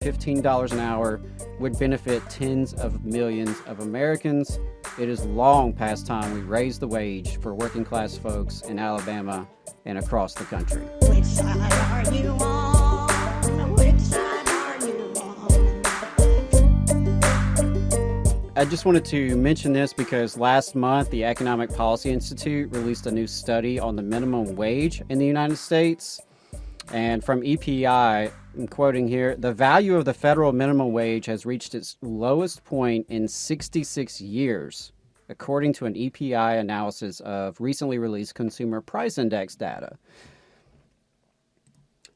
$15 an hour would benefit tens of millions of Americans. It is long past time we raise the wage for working class folks in Alabama and across the country. Which side are you on? Which side are you on? I just wanted to mention this because last month the Economic Policy Institute released a new study on the minimum wage in the United States. And from EPI, I'm quoting here, the value of the federal minimum wage has reached its lowest point in 66 years, according to an EPI analysis of recently released Consumer Price Index data.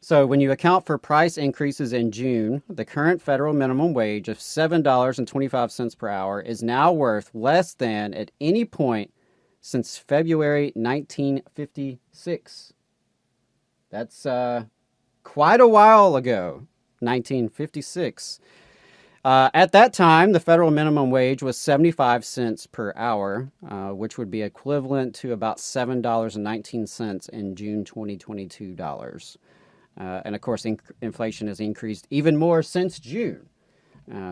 So when you account for price increases in June, the current federal minimum wage of $7.25 per hour is now worth less than at any point since February 1956. That's quite a while ago, 1956. At that time, the federal minimum wage was 75 cents per hour, which would be equivalent to about $7.19 in June 2022 dollars. And of course, inflation has increased even more since June,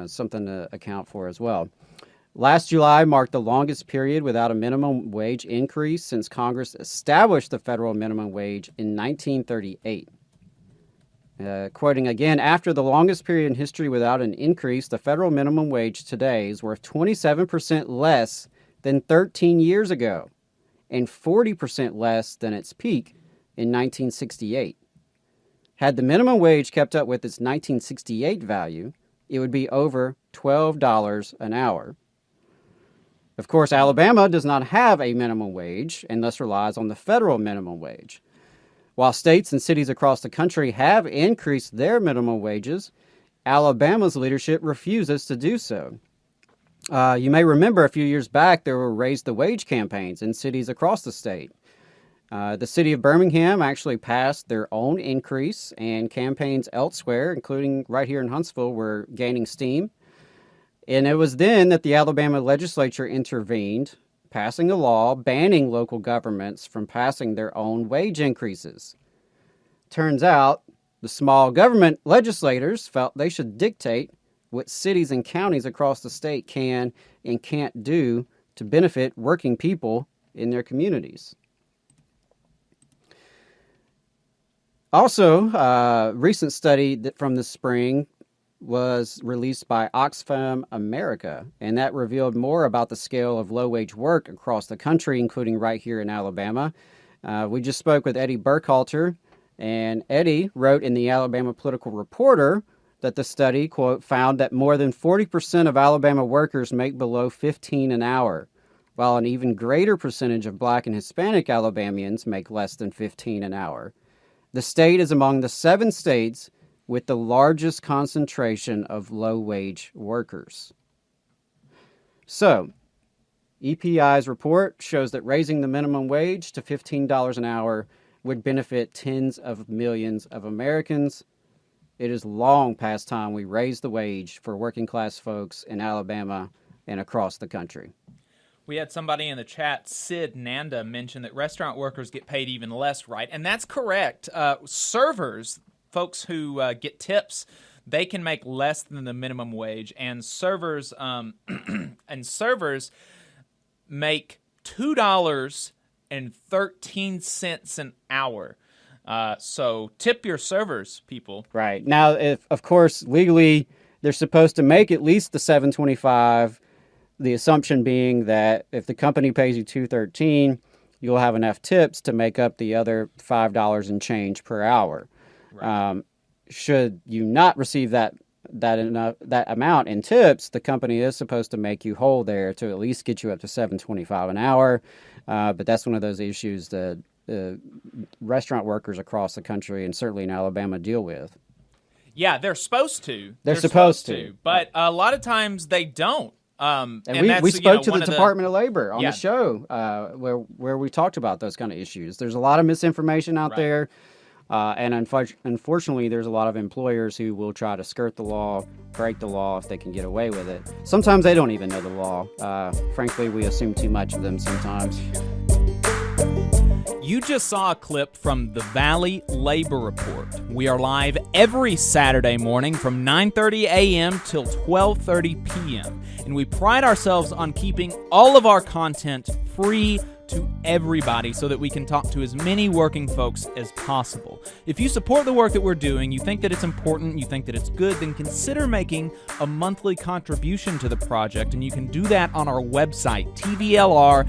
something to account for as well. Last July marked the longest period without a minimum wage increase since Congress established the federal minimum wage in 1938. Quoting again, after the longest period in history without an increase, the federal minimum wage today is worth 27% less than 13 years ago and 40% less than its peak in 1968. Had the minimum wage kept up with its 1968 value, it would be over $12 an hour. Of course, Alabama does not have a minimum wage and thus relies on the federal minimum wage. While states and cities across the country have increased their minimum wages, Alabama's leadership refuses to do so. You may remember a few years back there were raise the wage campaigns in cities across the state. The city of Birmingham actually passed their own increase, and campaigns elsewhere, including right here in Huntsville, were gaining steam. And it was then that the Alabama legislature intervened, passing a law banning local governments from passing their own wage increases. Turns out, the small government legislators felt they should dictate what cities and counties across the state can and can't do to benefit working people in their communities. Also, a recent study from the spring was released by Oxfam America, and that revealed more about the scale of low-wage work across the country, including right here in Alabama. We just spoke with Eddie Burkhalter, and Eddie wrote in the Alabama Political Reporter that the study, quote, found that more than 40% of Alabama workers make below $15 an hour, while an even greater percentage of Black and Hispanic Alabamians make less than $15 an hour. The state is among the 7 states with the largest concentration of low-wage workers. So, EPI's report shows that raising the minimum wage to $15 an hour would benefit tens of millions of Americans. It is long past time we raise the wage for working-class folks in Alabama and across the country. We had somebody in the chat, Sid Nanda, mention that restaurant workers get paid even less, right? And that's correct. Servers, folks who get tips, they can make less than the minimum wage, and servers make $2.13 an hour. So tip your servers, people. Right. Now, if of course legally they're supposed to make at least the $7.25. The assumption being that if the company pays you $2.13, you'll have enough tips to make up the other $5 and change per hour. Right. Should you not receive that amount in tips, the company is supposed to make you whole there to at least get you up to $7.25 an hour. But that's one of those issues that restaurant workers across the country and certainly in Alabama deal with. Yeah, they're supposed to. They're supposed to. But a lot of times they don't. And we spoke to the Department of Labor on the show where we talked about those kind of issues. There's a lot of misinformation out there. And unfortunately, there's a lot of employers who will try to skirt the law, break the law if they can get away with it. Sometimes they don't even know the law. Frankly, we assume too much of them sometimes. You just saw a clip from the Valley Labor Report. We are live every Saturday morning from 9:30 a.m. till 12:30 p.m. And we pride ourselves on keeping all of our content free to everybody so that we can talk to as many working folks as possible. If you support the work that we're doing, you think that it's important, you think that it's good, then consider making a monthly contribution to the project, and you can do that on our website, tvlr.fm.